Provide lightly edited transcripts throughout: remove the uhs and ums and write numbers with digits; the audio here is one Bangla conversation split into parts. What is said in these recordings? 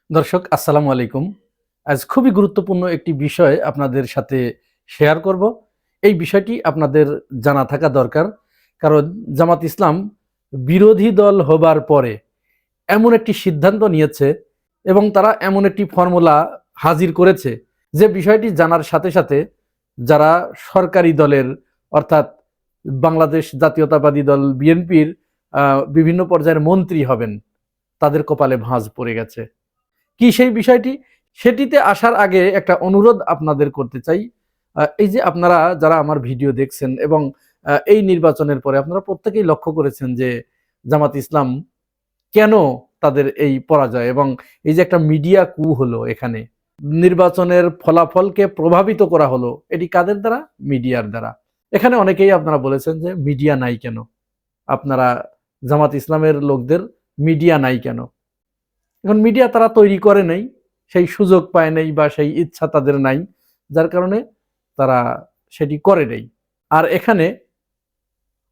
দর্শক আসসালামু আলাইকুম। আজ খুবই গুরুত্বপূর্ণ একটি বিষয় আপনাদের সাথে শেয়ার করব। এই বিষয়টি আপনাদের জানা থাকা দরকার, কারণ জামাত ইসলাম বিরোধী দল হবার পরে এমন একটি সিদ্ধান্ত নিয়েছে এবং তারা এমন একটি ফর্মুলা হাজির করেছে যে বিষয়টি জানার সাথে সাথে যারা সরকারি দলের অর্থাৎ বাংলাদেশ জাতীয়তাবাদী দল বিএনপির বিভিন্ন পর্যায়ের মন্ত্রী হবেন তাদের কপালে ভাঁজ পড়ে গেছে। কি সেই বিষয়টি? সেটিতে আসার আগে একটা অনুরোধ আপনাদের করতে চাই। এই যে আপনারা যারা আমার ভিডিও দেখছেন এবং এই নির্বাচনের পরে আপনারা প্রত্যেকেই লক্ষ্য করেছেন যে জামাত ইসলাম কেন তাদের এই পরাজয় এবং এই যে একটা মিডিয়া কু হলো, এখানে নির্বাচনের ফলাফলকে প্রভাবিত করা হলো, এটি কাদের দ্বারা? মিডিয়ার দ্বারা। এখানে অনেকেই আপনারা বলেছেন যে মিডিয়া নাই কেন, আপনারা জামাত ইসলামের লোকদের মিডিয়া নাই কেন? এখন মিডিয়া তারা তৈরি করে নাই, সেই সুযোগ পায় নাই বা সেই ইচ্ছা তাদের নাই, যার কারণে তারা সেটি করে নাই। আর এখানে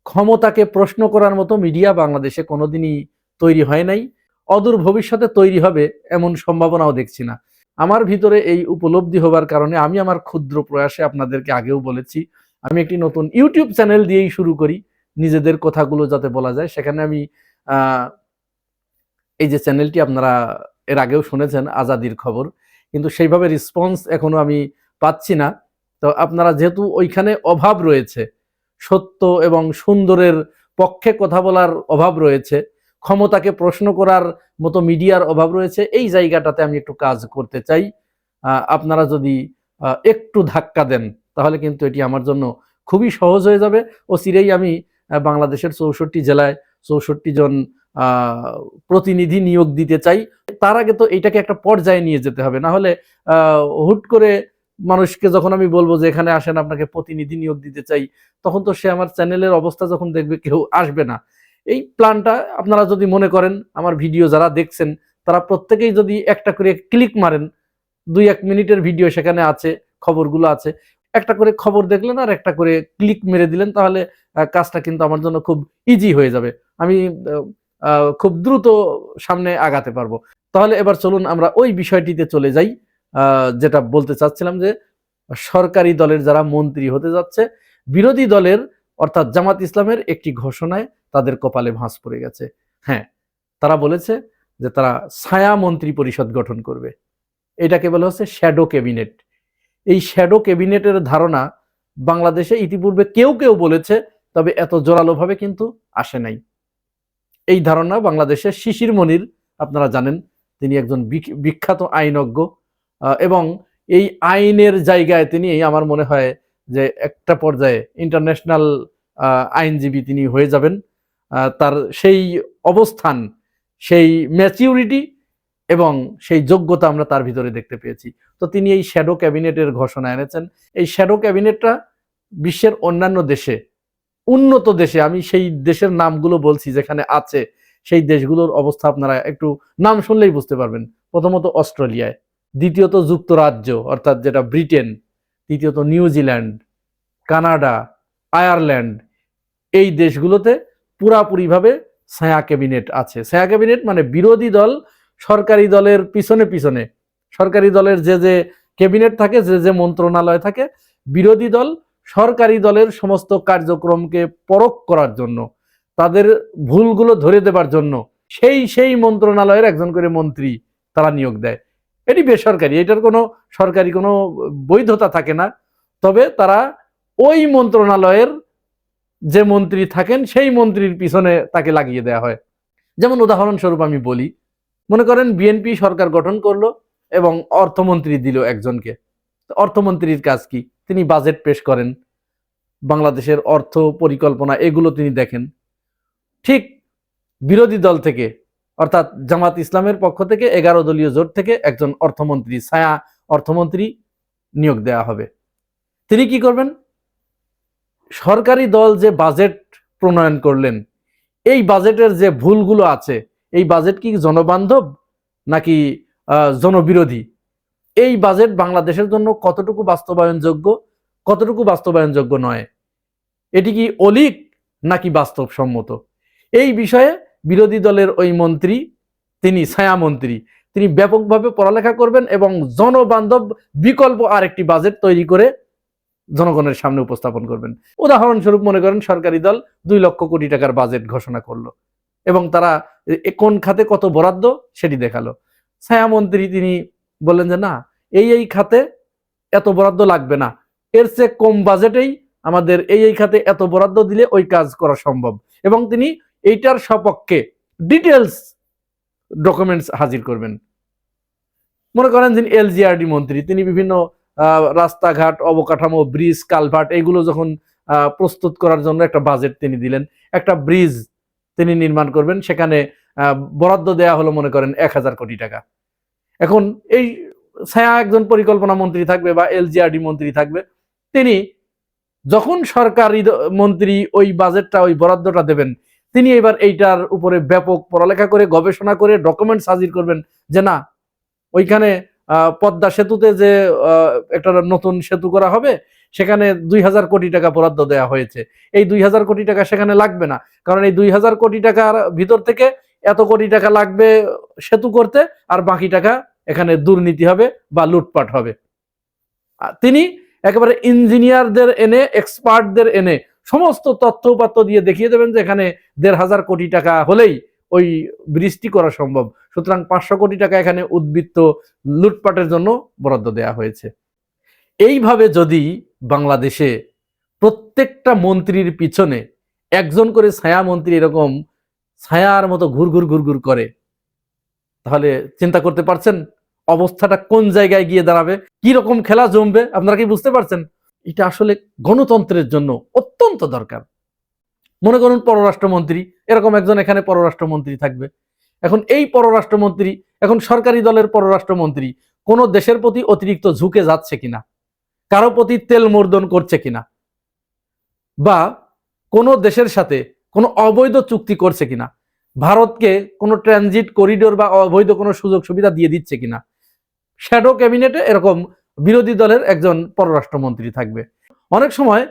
ক্ষমতাকে প্রশ্ন করার মতো মিডিয়া বাংলাদেশে কোনোদিনই তৈরি হয় নাই, অদূর ভবিষ্যতে তৈরি হবে এমন সম্ভাবনাও দেখছি না। আমার ভিতরে এই উপলব্ধি হবার কারণে আমি আমার ক্ষুদ্র প্রয়াসে আপনাদেরকে আগেও বলেছি, আমি একটি নতুন ইউটিউব চ্যানেল দিয়েই শুরু করি, নিজেদের কথাগুলো যাতে বলা যায়। সেখানে আমি এই যে চ্যানেলটি আপনারা এর আগেও শুনেছেন, আজাদির খবর, কিন্তু সেইভাবে রেসপন্স এখনো আমি পাচ্ছি না। তো আপনারা যেহেতু ওইখানে অভাব রয়েছে, সত্য এবং সুন্দরের পক্ষে কথা বলার অভাব রয়েছে, ক্ষমতাকে প্রশ্ন করার মতো মিডিয়ার অভাব রয়েছে, এই জায়গাটাতে আমি একটু কাজ করতে চাই। আপনারা যদি একটু ধাক্কা দেন তাহলে কিন্তু এটি আমার জন্য খুবই সহজ হয়ে যাবে। ও চিরেই আমি বাংলাদেশের 64 জেলায় 64 জন প্রতিনিধি নিয়োগ দিতে চাই। তার আগে তো এটাকে একটা পর্যায়ে নিয়ে যেতে হবে, না হলে হুট করে মানুষকে যখন আমি বলবো যে এখানে আসেন আপনাকে প্রতিনিধি নিয়োগ দিতে চাই, তখন তো সে আমার চ্যানেলের অবস্থা যখন দেখবে কেউ আসবে না। এই প্ল্যানটা আপনারা যদি মনে করেন, আমার ভিডিও যারা দেখছেন তারা প্রত্যেকেই যদি একটা করে ক্লিক মারেন, 2-1 মিনিটের ভিডিও সেখানে আছে, খবরগুলো আছে, একটা করে খবর দেখলেন আর একটা করে ক্লিক মেরে দিলেন, তাহলে কাজটা কিন্তু আমার জন্য খুব ইজি হয়ে যাবে। আমি খুব দ্রুত সামনে আগাতে পারবো। তাহলে এবার চলুন আমরা ওই বিষয়টিতে চলে যাই। যেটা বলতে চাচ্ছিলাম যে সরকারি দলের যারা মন্ত্রী হতে যাচ্ছে, বিরোধী দলের অর্থাৎ জামাত ইসলামের একটি ঘোষণায় তাদের কপালে ভাঁজ পড়ে গেছে। হ্যাঁ, তারা বলেছে যে তারা ছায়া মন্ত্রী পরিষদ গঠন করবে। এটাকে বলা হচ্ছে শ্যাডো ক্যাবিনেট। এই শ্যাডো ক্যাবিনেটের ধারণা বাংলাদেশে ইতিপূর্বে কেউ কেউ বলেছে, তবে এত জোরালোভাবে কিন্তু আসে নাই। এই ধারণা বাংলাদেশে শিশির মনির, আপনারা জানেন তিনি একজন বিখ্যাত আইনজ্ঞ, এবং এই আইনের জায়গায় তিনি আমার মনে হয় যে একটা পর্যায়ে ইন্টারন্যাশনাল আইনজীবী তিনি হয়ে যাবেন। তার সেই অবস্থান, সেই ম্যাচিউরিটি এবং সেই যোগ্যতা আমরা তার ভিতরে দেখতে পেয়েছি। তো তিনি এই শ্যাডো ক্যাবিনেটের ঘোষণা এনেছেন। এই শ্যাডো ক্যাবিনেটটা বিশ্বের অন্যান্য দেশে, উন্নত দেশে, আমি সেই দেশের নামগুলো বলছি যেখানে আছে, সেই দেশগুলোর অবস্থা আপনারা একটু নাম শুনলেই বুঝতে পারবেন। প্রথমত অস্ট্রেলিয়ায়, দ্বিতীয়ত যুক্তরাজ্য অর্থাৎ যেটা ব্রিটেন, তৃতীয়ত নিউজিল্যান্ড, কানাডা, আয়ারল্যান্ড, এই দেশগুলোতে পুরাপুরিভাবে ছায়া ক্যাবিনেট আছে। ছায়া ক্যাবিনেট মানে বিরোধী দল সরকারি দলের পিছনে পিছনে, সরকারি দলের যে যে ক্যাবিনেট থাকে, যে যে মন্ত্রণালয় থাকে, বিরোধী দল সরকারি দলের সমস্ত কার্যক্রমকে পরখ করার জন্য, তাদের ভুলগুলো ধরে দেবার জন্য সেই সেই মন্ত্রণালয়ের একজন করে মন্ত্রী তারা নিয়োগ দেয়। এটি বেসরকারি, এটার কোনো সরকারি কোনো বৈধতা থাকে না। তবে তারা ওই মন্ত্রণালয়ের যে মন্ত্রী থাকেন সেই মন্ত্রীর পিছনে তাকে লাগিয়ে দেওয়া হয়। যেমন উদাহরণস্বরূপ আমি বলি, মনে করেন বিএনপি সরকার গঠন করলো এবং অর্থমন্ত্রী দিল একজনকে। অর্থমন্ত্রীর কাজ কি? তিনি বাজেট পেশ করেন, বাংলাদেশের অর্থ পরিকল্পনা এগুলো তিনি দেখেন। ঠিক বিরোধী দল থেকে অর্থাৎ জামাত ইসলামের পক্ষ থেকে 11 দলীয় জোট থেকে একজন অর্থমন্ত্রী, ছায়া অর্থমন্ত্রী নিয়োগ দেওয়া হবে। তিনি কি করবেন? সরকারি দল যে বাজেট প্রণয়ন করলেন, এই বাজেটের যে ভুলগুলো আছে, এই বাজেট কি জনবান্ধব নাকি জনবিরোধী? এই বাজেট বাংলাদেশের জন্য কতটুকু বাস্তবায়নযোগ্য, কতটুকু বাস্তবায়নযোগ্য নয়, এটি কি অলীক নাকি বাস্তবসম্মত, এই বিষয়ে বিরোধী দলের ওই মন্ত্রী, তিনি ছায়া মন্ত্রী, তিনি ব্যাপকভাবে পড়ালেখা করবেন এবং জনবান্ধব বিকল্প আরেকটি বাজেট তৈরি করে জনগণের সামনে উপস্থাপন করবেন। উদাহরণস্বরূপ মনে করেন সরকারি দল 2 লক্ষ কোটি টাকার বাজেট ঘোষণা করলো এবং তারা কোন খাতে কত বরাদ্দ সেটি দেখালো। ছায়ামন্ত্রী তিনি বললেন যে না, এই খাতে এত বরাদ্দ লাগবে না, এর চেয়ে কম বাজেটেই আমাদের এই খাতে এত বরাদ্দ দিলে ওই কাজ করা সম্ভব, এবং তিনি এইটার সপক্ষে ডিটেলস ডকুমেন্টস হাজির করবেন। মনে করেন যিনি এলজিআরডি মন্ত্রী, তিনি বিভিন্ন রাস্তাঘাট, অবকাঠামো, ব্রিজ, কালভার্ট এগুলো যখন প্রস্তুত করার জন্য একটা বাজেট তিনি দিলেন, একটা ব্রিজ তিনি নির্মাণ করবেন, সেখানে বরাদ্দ দেয়া হলো মনে করেন 1000 কোটি টাকা। এখন এই ছায়া একজন পরিকল্পনা মন্ত্রী থাকবে বা এলজিআরডি মন্ত্রী থাকবে, তিনি যখন সরকারি মন্ত্রী ওই বাজেটটা, ওই বরাদ্দটা দেবেন, তিনি এবার এইটার উপরে ব্যাপক পড়ালেখা করে, গবেষণা করে ডকুমেন্টস হাজির করবেন যে না, ওইখানে পদ্মা সেতুতে যে একটা নতুন সেতু করা হবে, সেখানে 2000 কোটি টাকা বরাদ্দ দেওয়া হয়েছে, এই 2000 কোটি টাকা সেখানে লাগবে না, কারণ এই 2000 কোটি টাকার ভিতর থেকে এত কোটি টাকা লাগবে সেতু করতে, আর বাকি টাকা এখানে দুর্নীতি হবে বা লুটপাট হবে। তিনি একেবারে ইঞ্জিনিয়ারদের এনে, এক্সপার্টদের এনে সমস্ত তথ্য উপাত্ত দিয়ে দেখিয়ে দেবেন যে এখানে 1500 কোটি টাকা হলেই ওই ব্রিজটি করা সম্ভব, সুতরাং 500 কোটি টাকা এখানে উদ্বৃত্ত লুটপাটের জন্য বরাদ্দ দেওয়া হয়েছে। এইভাবে যদি বাংলাদেশে প্রত্যেকটা মন্ত্রীর পিছনে একজন করে ছায়া মন্ত্রী এরকম ছায়ার মতো ঘুরঘুর করে, তাহলে চিন্তা করতে পারছেন অবস্থাটা কোন জায়গায় গিয়ে দাঁড়াবে, কি রকম খেলা জমবে? আপনারা কি বুঝতে পারছেন? এটা আসলে গণতন্ত্রের জন্য অত্যন্ত দরকার। মনে করুন পররাষ্ট্রমন্ত্রী, এরকম একজন এখানে পররাষ্ট্রমন্ত্রী থাকবে। এখন এই পররাষ্ট্রমন্ত্রী, এখন সরকারি দলের পররাষ্ট্রমন্ত্রী কোন দেশের প্রতি অতিরিক্ত ঝুঁকে যাচ্ছে কিনা, কারো প্রতি তেল মর্দন করছে কিনা, বা কোন দেশের সাথে কোনো অবৈধ চুক্তি করছে কিনা, ভারতকে কোনো ট্রানজিট করিডোর বা অবৈধ কোনো সুযোগ সুবিধা দিয়ে দিচ্ছে কিনা। শ্যাডো ক্যাবিনেটে এরকম বিরোধী দলের একজন পররাষ্ট্রমন্ত্রী থাকবে। অনেক সময়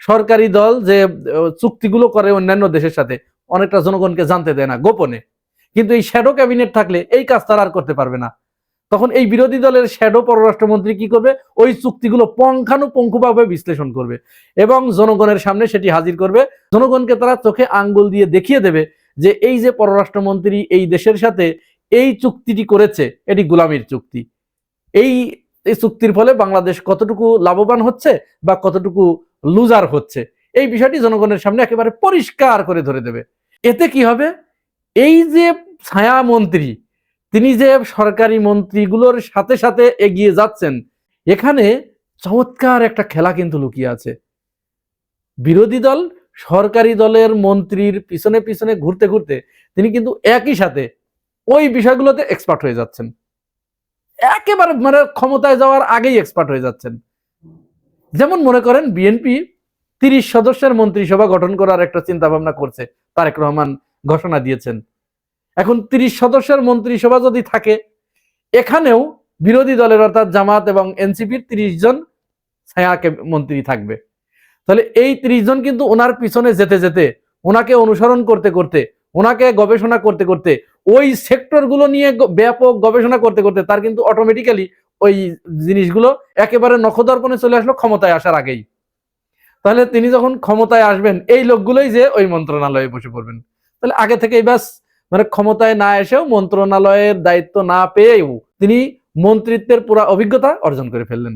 সরকারি দল যে চুক্তিগুলো করে অন্যান্য দেশের সাথে, অনেকটা জনগণকে জানতে দেয় না, গোপনে, কিন্তু এই শ্যাডো ক্যাবিনেট থাকলে এই কাজ তারা আর করতে পারবে না। তখন এই বিরোধী দলের শ্যাডো পররাষ্ট্রমন্ত্রী কি করবে? ওই চুক্তিগুলো পুঙ্খানুপুঙ্খভাবে বিশ্লেষণ করবে এবং জনগণের সামনে সেটি হাজির করবে। জনগণকে তারা চোখে আঙ্গুল দিয়ে দেখিয়ে দেবে যে এই যে পররাষ্ট্রমন্ত্রী এই দেশের সাথে এই চুক্তিটি করেছে, এটি গোলামির চুক্তি। এই চুক্তির ফলে বাংলাদেশ কতটুকু লাভবান হচ্ছে বা কতটুকু লুজার হচ্ছে, এই বিষয়টি জনগণের সামনে একেবারে পরিষ্কার করে ধরে দেবে। এতে কি হবে? এই যে ছায়া মন্ত্রী, তিনি যে সরকারি মন্ত্রীগুলোর সাথে সাথে এগিয়ে যাচ্ছেন, এখানে চমৎকার একটা খেলা কিন্তু লুকিয়ে আছে। বিরোধী দল সরকারি দলের মন্ত্রীর পিছনে পিছনে ঘুরতে ঘুরতে তিনি কিন্তু একই সাথে ওই বিষয়গুলোতে এক্সপার্ট হয়ে যাচ্ছেন, একেবারে মানে ক্ষমতায় যাওয়ার আগেই এক্সপার্ট হয়ে যাচ্ছেন। যেমন মনে করেন বিএনপি 30 সদস্যের মন্ত্রিসভা গঠন করার একটা চিন্তা ভাবনা করছে, তারেক রহমান ঘোষণা দিয়েছেন। এখন 30 সদস্যের মন্ত্রিসভা যদি থাকে, এখানেও বিরোধী দলের অর্থাৎ জামাত এবং এনসিপির 30 জন ছায়া মন্ত্রী থাকবে। তাহলে এই 30 জন কিন্তু ওনার পিছনে যেতে যেতে, ওনাকে অনুসরণ করতে করতে, ওনাকে গবেষণা করতে করতে, ওই সেক্টরগুলো নিয়ে ব্যাপক গবেষণা করতে করতে তার কিন্তু অটোমেটিক্যালি ওই জিনিসগুলো একেবারে নখদর্পণে চলে আসলো ক্ষমতায় আসার আগেই। তাহলে তিনি যখন ক্ষমতায় আসবেন, এই লোকগুলোই যে ওই মন্ত্রণালয়ে বসে পড়বেন। তাহলে আগে থেকেই ব্যাস মানে ক্ষমতায় না এসেও, মন্ত্রণালয়ের দায়িত্ব না পেয়েও তিনি মন্ত্রিত্বের পুরো অভিজ্ঞতা অর্জন করে ফেললেন।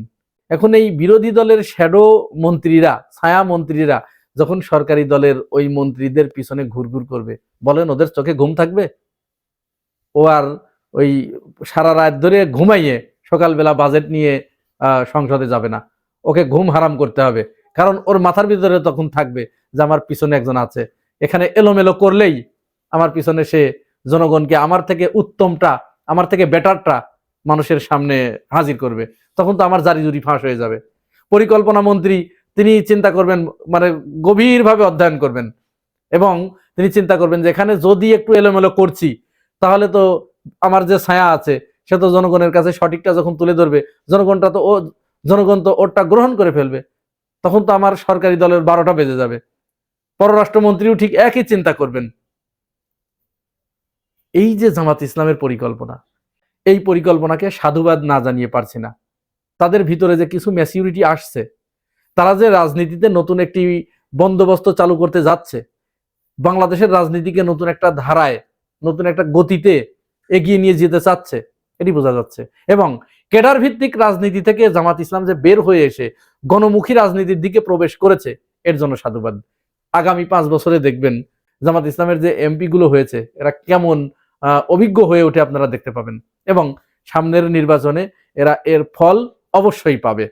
এখন এই বিরোধী দলের শ্যাডো মন্ত্রীরা, ছায়া মন্ত্রীরা যখন সরকারি দলের ওই মন্ত্রীদের পিছনে ঘুরঘুর করবে, বলেন ওদের চোখে ঘুম থাকবে? ও আর ওই সারা রাত ধরে ঘুমাইয়ে সকালবেলা বাজেট নিয়ে সংসদে যাবে না, ওকে ঘুম হারাম করতে হবে। কারণ ওর মাথার ভিতরে তখন থাকবে যে আমার পিছনে একজন আছে, এখানে এলোমেলো করলেই আমার পিছনে সে জনগণকে আমার থেকে উত্তমটা, আমার থেকে বেটারটা মানুষের সামনে হাজির করবে, তখন তো আমার জারিজুরি ফাঁস হয়ে যাবে। পরিকল্পনা মন্ত্রী তিনি চিন্তা করবেন, মানে গভীরভাবে অধ্যয়ন করবেন এবং তিনি চিন্তা করবেন যে এখানে যদি একটু এলোমেলো করছি, তাহলে তো আমার যে ছায়া আছে সে তো জনগণের কাছে সঠিকটা যখন তুলে ধরবে, জনগণ তো ওরটা গ্রহণ করে ফেলবে, তখন তো আমার সরকারি দলের 12টা বেজে যাবে। পররাষ্ট্রমন্ত্রীও ঠিক একই চিন্তা করবেন। এই যে জামাত ইসলামের পরিকল্পনা, এই পরিকল্পনাকে সাধুবাদ না জানিয়ে পারছি না। তাদের ভিতরে যে কিছু ম্যাচিউরিটি আসছে, তারা যে রাজনীতিতে নতুন একটি বন্দোবস্ত চালু করতে যাচ্ছে, বাংলাদেশের রাজনীতিকে নতুন একটা ধারায়, নতুন একটা গতিতে এগিয়ে নিয়ে যেতে চাচ্ছে, এটি বোঝা যাচ্ছে। এবং ক্যাডার ভিত্তিক রাজনীতি থেকে জামাত ইসলাম যে বের হয়ে এসে গণমুখী রাজনীতির দিকে প্রবেশ করেছে, এর জন্য সাধুবাদ। আগামী 5 বছরে দেখবেন জামাত ইসলামের যে এমপি গুলো হয়েছে, এরা কেমন অভিজ্ঞ হয়ে ওঠে আপনারা দেখতে পাবেন, এবং সামনের নির্বাচনে এরা এর ফল অবশ্যই পাবে।